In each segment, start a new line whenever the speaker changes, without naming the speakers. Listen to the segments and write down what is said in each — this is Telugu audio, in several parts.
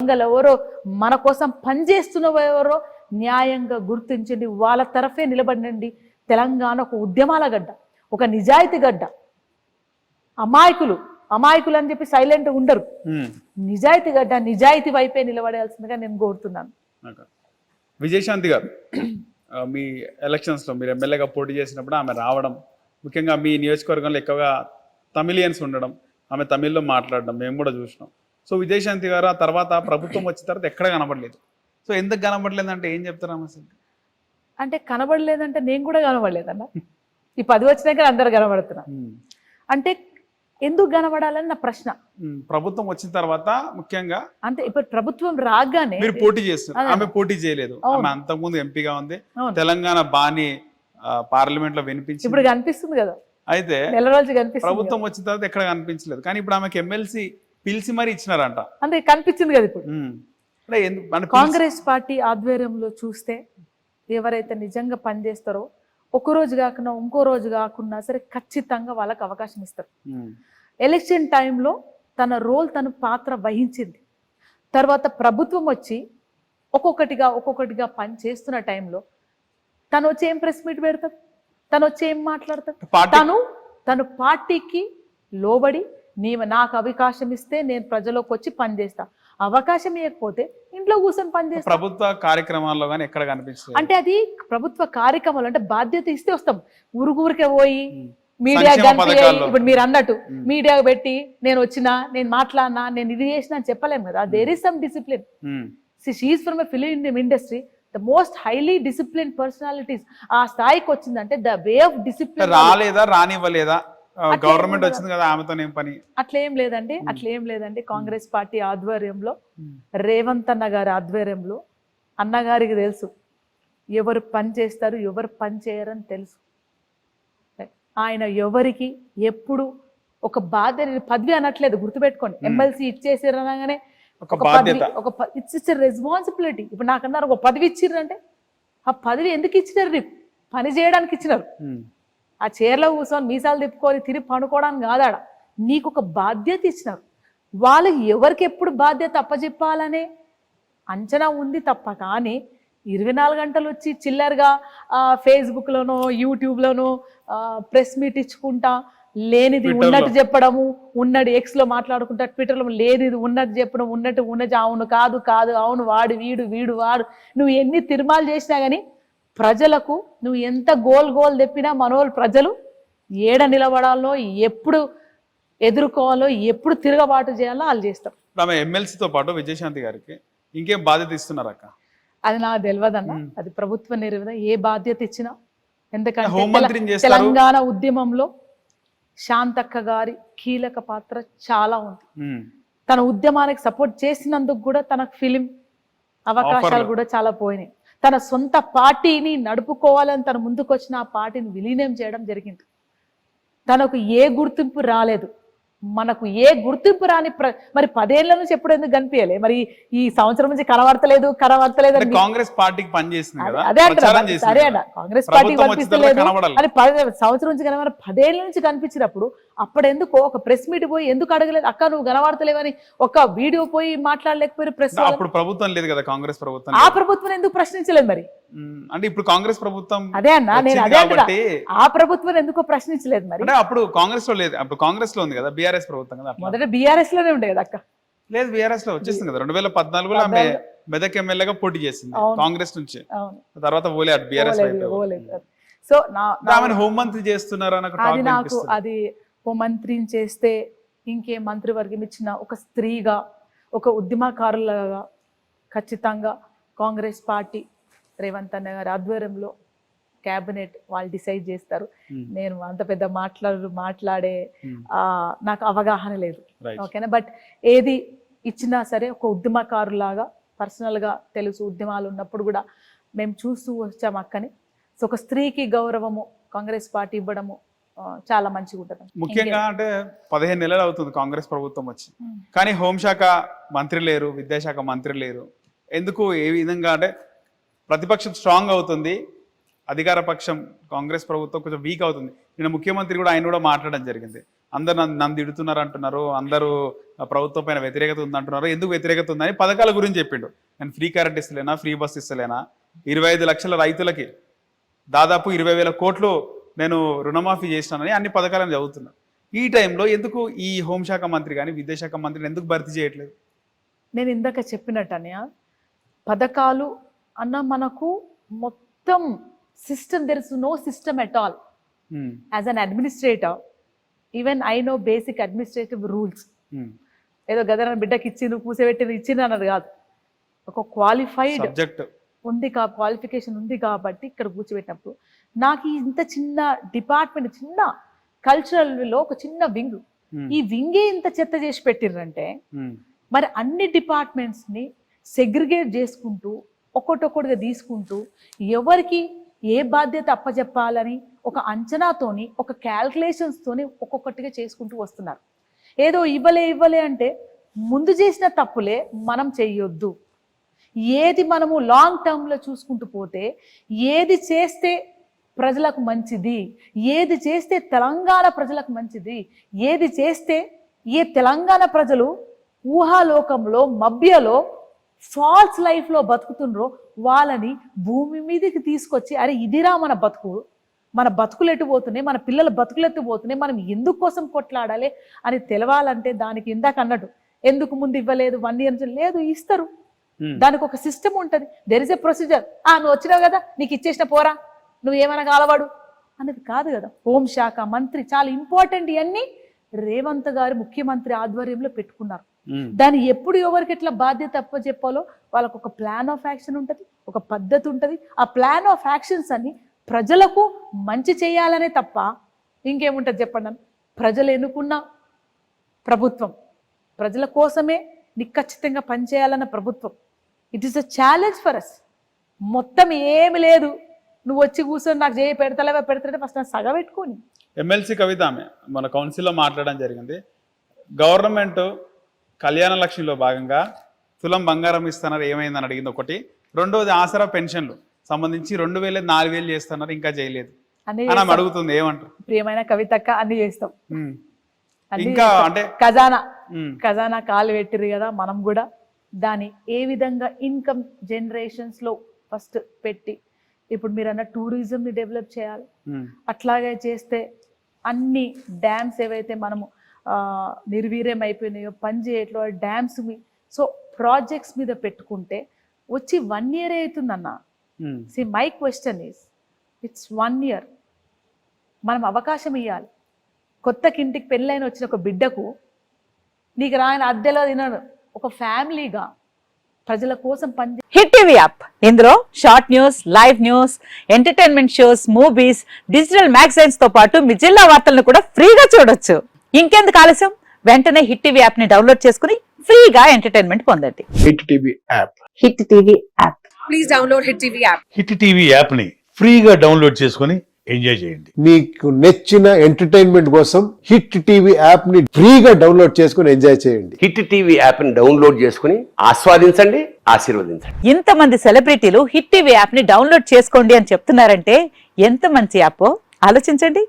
దొంగలు ఎవరో, మన కోసం పనిచేస్తున్న ఎవరో న్యాయంగా గుర్తించండి, వాళ్ళ తరఫే నిలబడండి. తెలంగాణ ఒక ఉద్యమాల గడ్డ, ఒక నిజాయితీ గడ్డ. అమాయకులు అని చెప్పి సైలెంట్ ఉండరు. నిజాయితీ గడ్డ, నిజాయితీ వైపే నిలబడాల్సిందిగా నేను కోరుతున్నాను.
విజయశాంతి గారు, మీ ఎలక్షన్స్లో మీరు ఎమ్మెల్యేగా పోటీ చేసినప్పుడు ఆమె రావడం, ముఖ్యంగా మీ నియోజకవర్గంలో ఎక్కువగా తమిళియన్స్ ఉండడం, ఆమె తమిళ్లో మాట్లాడడం మేము కూడా చూసినాం. సో విజయశాంతి గారు ఆ తర్వాత ప్రభుత్వం వచ్చిన తర్వాత ఎక్కడ కనబడలేదు. సో ఎందుకు కనబడలేదు అంటే ఏం చెప్తారా అసలు?
అంటే కనబడలేదంటే నేను కూడా కనబడలేదన్న. ఈ 10 వచ్చినాక అందరు కనబడుతున్నా అంటే ఎందుకు కనబడాలని నా ప్రశ్న.
ప్రభుత్వం వచ్చిన తర్వాత ముఖ్యంగా
అంటే ఇప్పుడు ప్రభుత్వం రాగానే
మీరు పోటీ చేస్తున్నారు, ఆమె పోటీ చేయలేదు. ఆమె అంతకుముందు ఎంపీగా ఉంది, తెలంగాణ బాని పార్లమెంట్ లో వినిపించి
ఇప్పుడు కనిపిస్తుంది కదా.
అయితే
నెల రోజులు కనిపిస్తుంది.
ప్రభుత్వం వచ్చిన తర్వాత ఎక్కడ కనిపించలేదు, కానీ ఇప్పుడు ఆమెకి ఎమ్మెల్సీ పిలిచి మరి ఇచ్చినారంట.
అంటే కనిపించింది కదా ఇప్పుడు. కాంగ్రెస్ పార్టీ ఆధ్వర్యంలో చూస్తే ఎవరైతే నిజంగా పనిచేస్తారో ఒక రోజు కాకుండా ఇంకో రోజు కాకుండా సరే ఖచ్చితంగా వాళ్ళకి అవకాశం ఇస్తారు. ఎలక్షన్ టైంలో తన రోల్, తన పాత్ర వహించింది. తర్వాత ప్రభుత్వం వచ్చి ఒక్కొక్కటిగా పని చేస్తున్న టైంలో తను వచ్చి ఏం ప్రెస్ మీట్ పెడతాడు, తను వచ్చి ఏం మాట్లాడతాడు? తను పార్టీకి లోబడి నాకు అవకాశం ఇస్తే నేను ప్రజలోకి వచ్చి పనిచేస్తా, అవకాశం ఇవ్వకపోతే ఇంట్లో కూర్చొని పనిచేస్తా.
ప్రభుత్వ కార్యక్రమాల్లో కానీ ఎక్కడ కనిపిస్తుంది
అంటే అది ప్రభుత్వ కార్యక్రమాలు అంటే బాధ్యత ఇస్తే వస్తాం. ఊరికే పోయి మీడియా ఇప్పుడు మీరు అన్నట్టు మీడియా పెట్టి నేను వచ్చినా, నేను మాట్లాడినా, నేను ఇది చేసినా అని చెప్పలేము కదా. There is some discipline. She is from a film industry, the most highly discipline personalities. ఆ స్థాయికి వచ్చిందంటే ద వే ఆఫ్ డిసిప్లిన్.
రాలేదా, రానివ్వలేదా, గవర్నమెంట్ వచ్చింది కదా ఆమెతో ఏం పని?
అట్లేం లేదండి. కాంగ్రెస్ పార్టీ ఆధ్వర్యంలో, రేవంత్ అన్న గారి ఆధ్వర్యంలో అన్నగారికి తెలుసు ఎవరు పని చేస్తారు, ఎవరు పని చేయరని తెలుసు. ఆయన ఎవరికి ఎప్పుడు ఒక బాధ్యత, పదవి అనట్లేదు, గుర్తుపెట్టుకోండి. ఎమ్మెల్సీ ఇచ్చేసారు అనగానే ఇట్స్ రెస్పాన్సిబిలిటీ. ఇప్పుడు నాకన్నారు ఒక పదవి ఇచ్చిర్రంటే ఆ పదవి ఎందుకు ఇచ్చినారు? నీకు పని చేయడానికి ఇచ్చినారు. ఆ చైర్లో కూర్చొని మీసాలు తిప్పుకొని తిరిగి పనుకోవడానికి కాదాడ. నీకు ఒక బాధ్యత ఇచ్చినారు. వాళ్ళు ఎవరికి ఎప్పుడు బాధ్యత అప్పచెప్పాలనే అంచనా ఉంది తప్ప, కానీ 24 గంటలు వచ్చి చిల్లరగా ఫేస్బుక్లోనో యూట్యూబ్లోనో ప్రెస్ మీట్ ఇచ్చుకుంటా లేనిది ఉన్నట్టు చెప్పడము, ఉన్నది ఎక్స్లో మాట్లాడుకుంటా, ట్విట్టర్లో లేనిది ఉన్నట్టు చెప్పడం, ఉన్నది అవును కాదు అవును వాడు వీడు వాడు. నువ్వు ఎన్ని తిరుమాలు చేసినా కానీ ప్రజలకు నువ్వు ఎంత గోల్ తెప్పినా మనోళ్ళు ప్రజలు ఏడ నిలబడాలో, ఎప్పుడు ఎదుర్కోవాలో, ఎప్పుడు తిరగబాటు చేయాలో వాళ్ళు చేస్తారు.
ఆమె ఎమ్మెల్సీతో పాటు విజయశాంతి గారికి ఇంకేం బాధ్యత ఇస్తున్నారు అక్క?
అది నాకు తెలియదన్న. అది ప్రభుత్వ నిర్వహణ ఏ బాధ్యత ఇచ్చినా. ఎందుకంటే తెలంగాణ ఉద్యమంలో శాంతక్క గారి కీలక పాత్ర చాలా ఉంది. తన ఉద్యమానికి సపోర్ట్ చేసినందుకు కూడా తనకు ఫిలిం అవకాశాలు కూడా చాలా పోయినాయి. తన సొంత పార్టీని నడుపుకోవాలని తన ముందుకు వచ్చిన ఆ పార్టీని విలీనం చేయడం జరిగింది. తనకు ఏ గుర్తింపు రాలేదు, మనకు ఏ గుర్తింపు రాని మరి 10 ఏళ్ల నుంచి ఎప్పుడు ఎందుకు కనిపించలే? మరి ఈ సంవత్సరం నుంచి కనబడతలేదు
కాంగ్రెస్ పార్టీకి పనిచేస్తుంది కదా.
అదే అంటారు. సరే అన్న, కాంగ్రెస్ పార్టీకి కనిపిస్తలేదు అని 10 సంవత్సరం నుంచి కనబడ 10 ఏళ్ల నుంచి కనిపించినప్పుడు అప్పుడు ఎందుకు ఒక ప్రెస్ మీట్ పోయి ఎందుకు అడగలేదు? అక్క నువ్వు కనబడతలేవని ఒక వీడియో పోయి మాట్లాడలేకపోయారు ప్రెస్?
అప్పుడు ప్రభుత్వం లేదు కదా, కాంగ్రెస్ ప్రభుత్వం.
ఆ ప్రభుత్వం ఎందుకు ప్రశ్నించలేదు మరి?
అంటే ఇప్పుడు కాంగ్రెస్ ప్రభుత్వం
అదే అన్న, నేను అదే ఆ ప్రభుత్వం ఎందుకో ప్రశ్నించలేదు మరి?
అంటే అప్పుడు కాంగ్రెస్ లో లేదు, అప్పుడు కాంగ్రెస్ లో ఉంది కదా, బీఆర్ఎస్ ప్రభుత్వం కదా.
మొదట బీఆర్ఎస్ లోనే ఉండే కదా అక్క.
లేదు, బీఆర్ఎస్ లో వచ్చేసింది కదా. 2014లో ఆమె మెదక్ ఎమ్మెల్యేగా పోటీ చేసింది కాంగ్రెస్ నుంచి. తర్వాత పోలే బీఆర్ఎస్.
సో
ఆమెను హోంమంత్రి చేస్తున్నారు
అది నాకు, అది హోంమంత్రిని చేస్తే ఇంకే మంత్రివర్గం ఇచ్చిన ఒక స్త్రీగా, ఒక ఉద్యమకారులుగా ఖచ్చితంగా కాంగ్రెస్ పార్టీ రేవంత్ అన్న గారి ఆధ్వర్యంలో క్యాబినెట్ వాళ్ళు డిసైడ్ చేస్తారు. నేను అంత పెద్ద మాట్లాడే నాకు అవగాహన లేదు, ఓకేనా. బట్ ఏది ఇచ్చినా సరే ఒక ఉద్యమకారులాగా పర్సనల్గా తెలుసు, ఉద్యమాలు ఉన్నప్పుడు కూడా మేము చూస్తూ వచ్చాము అక్కని. సో ఒక స్త్రీకి గౌరవము కాంగ్రెస్ పార్టీ ఇవ్వడము చాలా మంచిగా ఉంటుంది.
ముఖ్యంగా అంటే 15 నెలలు అవుతుంది కాంగ్రెస్ ప్రభుత్వం వచ్చి, కానీ హోంశాఖ మంత్రి లేరు, విద్యాశాఖ మంత్రి లేరు. ఎందుకు, ఏ విధంగా? అంటే ప్రతిపక్షం స్ట్రాంగ్ అవుతుంది, అధికార పక్షం కాంగ్రెస్ ప్రభుత్వం కొంచెం వీక్ అవుతుంది. నిన్న ముఖ్యమంత్రి కూడా ఆయన కూడా మాట్లాడడం జరిగింది. అందరు నన్ను తిడుతున్నారు అంటున్నారు, అందరూ ప్రభుత్వం పైన వ్యతిరేకత ఉందంటున్నారు, ఎందుకు వ్యతిరేకత ఉందని పథకాల గురించి చెప్పిండు. నేను ఫ్రీ కరెంట్ ఇస్తలేనా, ఫ్రీ బస్ ఇస్తలేనా, 25 లక్షల రైతులకి దాదాపు 20,000 కోట్లు నేను రుణమాఫీ చేసినానని అన్ని పథకాలను చదువుతున్నా. ఈ టైంలో ఎందుకు ఈ హోంశాఖ మంత్రి కానీ విద్యాశాఖ మంత్రిని ఎందుకు భర్తీ చేయట్లేదు?
నేను ఇందాక చెప్పినట్టు అన్నయ్య, పథకాలు అన్న మనకు మొత్తం system, there is no system at all. As an administrator even I know basic administrative rules. ఏదో గదన బిడ్డకి ఇచ్చింది, కూసబెట్టింది ఇచ్చింది అన్నది కాదు. ఒక క్వాలిఫైడ్
సబ్జెక్ట్ ఉంది,
క్వాలిఫికేషన్ ఉంది కాబట్టి ఇక్కడ కూర్చోబెట్టినప్పుడు నాకు ఇంత చిన్న డిపార్ట్మెంట్, చిన్న కల్చరల్ లో ఒక చిన్న వింగ్, ఈ వింగే ఇంత చెత్త చేసి పెట్టిర్రంటే మరి అన్ని డిపార్ట్మెంట్స్ ని సెగ్రిగేట్ చేసుకుంటూ ఒక్కొక్కటిగా తీసుకుంటూ ఎవరికి ఏ బాధ్యత అప్పచెప్పాలని ఒక అంచనాతోని, ఒక క్యాల్కులేషన్స్ తోని ఒక్కొక్కటిగా చేసుకుంటూ వస్తున్నారు. ఏదో ఇవ్వలే అంటే ముందు చేసిన తప్పులే మనం చెయ్యొద్దు. ఏది మనము లాంగ్ టర్మ్లో చూసుకుంటూ పోతే, ఏది చేస్తే ప్రజలకు మంచిది, ఏది చేస్తే తెలంగాణ ప్రజలకు మంచిది, ఏది చేస్తే ఏ తెలంగాణ ప్రజలు ఊహాలోకంలో మభ్యలో ఫాల్స్ లైఫ్లో బతుకుతుండ్రో వాళ్ళని భూమి మీదకి తీసుకొచ్చి, అరే ఇదిరా మన బతుకు, మన బతుకులు ఎట్టుపోతున్నాయి, మన పిల్లల బతుకులు ఎట్టుపోతున్నాయి, మనం ఎందుకు కోసం కొట్లాడాలి అని తెలవాలంటే దానికి ఇందాక అన్నట్టు ఎందుకు ముందు ఇవ్వలేదు 1 year లేదు, ఇస్తారు. దానికి ఒక సిస్టమ్ ఉంటుంది, దెర్ ఇస్ ఎ ప్రొసీజర్. నువ్వు వచ్చినావు కదా నీకు ఇచ్చేసిన పోరా, నువ్వు ఏమైనా కాలవాడు అనేది కాదు కదా. హోంశాఖ మంత్రి చాలా ఇంపార్టెంట్, ఇవన్నీ రేవంత్ గారు ముఖ్యమంత్రి ఆధ్వర్యంలో పెట్టుకున్నారు. దాన్ని ఎప్పుడు ఎవరికి ఎట్లా బాధ్యత అప్పచెప్పాలో వాళ్ళకు ఒక ప్లాన్ ఆఫ్ యాక్షన్ ఉంటుంది, ఒక పద్ధతి ఉంటుంది. ఆ ప్లాన్ ఆఫ్ యాక్షన్స్ అన్ని ప్రజలకు మంచి చేయాలనే తప్ప ఇంకేముంటుంది చెప్పండి. ప్రజలు ఎన్నుకున్న ప్రభుత్వం, ప్రజల కోసమే నిఖచ్చితంగా పనిచేయాలన్న ప్రభుత్వం. It is a challenge for us. మొత్తం ఏమి లేదు, నువ్వు వచ్చి కూర్చొని నాకు చేయి పెడతాడే ఫస్ట్ నాకు సగ పెట్టుకొని.
ఎమ్మెల్సీ కవిత ఆమె మన కౌన్సిల్లో మాట్లాడడం జరిగింది. గవర్నమెంట్ కళ్యాణ లక్ష్మిలో భాగంగా తులం బంగారం ఇస్తున్నారు, ఏమైందని అడిగింది ఒకటి. రెండోది ఆసరా పెన్షన్లు సంబంధించి 2,000 4,000 చేస్తున్నారు, ఇంకా చేయలేదు అని ఆమె అడుగుతుంది. ఏమంటారు?
ప్రియమైన కవితక్క, అన్ని చేస్తాం.
ఇంకా అంటే
ఖజానా కాలు పెట్టిరు కదా, మనం కూడా దాన్ని ఏ విధంగా ఇన్కమ్ జనరేషన్స్ లో ఫస్ట్ పెట్టి, ఇప్పుడు మీరు అన్న టూరిజం ని డెవలప్ చేయాలి. అట్లాగే చేస్తే అన్ని డ్యామ్స్ ఏవైతే మనము నిర్వీర్యం అయిపోయినాయో పని చేయట్లో డ్యామ్స్ సో ప్రాజెక్ట్స్ మీద పెట్టుకుంటే వచ్చి 1 year అవుతుందన్న. See my question is, it's 1 year మనం అవకాశం ఇవ్వాలి. కొత్తకి ఇంటికి పెళ్ళైన వచ్చిన ఒక బిడ్డకు నీకు రాయన అద్దెలో తినడు, ఒక ఫ్యామిలీగా ప్రజల కోసం పని.
హిట్ టీవీ యాప్, ఇందులో short news, live news, entertainment shows, movies, digital magazines తో పాటు మీ జిల్లా వార్తలను కూడా ఫ్రీగా చూడొచ్చు. ఇంకెందుకు ఆలస్యం, వెంటనే హిట్ టీవీ యాప్ ని డౌన్లోడ్ చేసుకుని ఫ్రీగా ఎంటర్టైన్మెంట్ పొందండి.
Hit TV app,
hit TV app,
please download hit TV app.
Hit TV app ని ఫ్రీగా డౌన్లోడ్ చేసుకుని ఎంజాయ్ చేయండి.
మీకు నచ్చిన ఎంటర్టైన్మెంట్ కోసం హిట్ టీవీ యాప్ ని ఫ్రీగా డౌన్లోడ్ చేసుకుని ఎంజాయ్ చేయండి.
హిట్ టీవీ యాప్ ని డౌన్లోడ్ చేసుకుని ఆస్వాదించండి, ఆశీర్వదించండి.
ఇంతమంది సెలబ్రిటీలు హిట్ టీవీ యాప్ ని డౌన్లోడ్ చేసుకోండి అని చెప్తున్నారంటే ఎంత మంచి యాప్ ఆలోచించండి.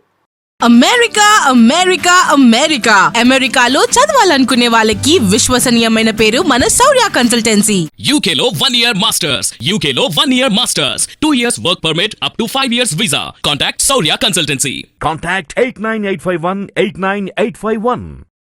అమెరికా అమెరికా అమెరికా అమెరికాలో చదవాలనుకునే వాళ్ళకి విశ్వసనీయమైన పేరు మన శౌర్య కన్సల్టెన్సీ.
UK లో 1 year masters, UK లో 1 year masters, 2 years work permit up to 5 years visa. Contact Saurya Consultancy.
Contact 89851 89851.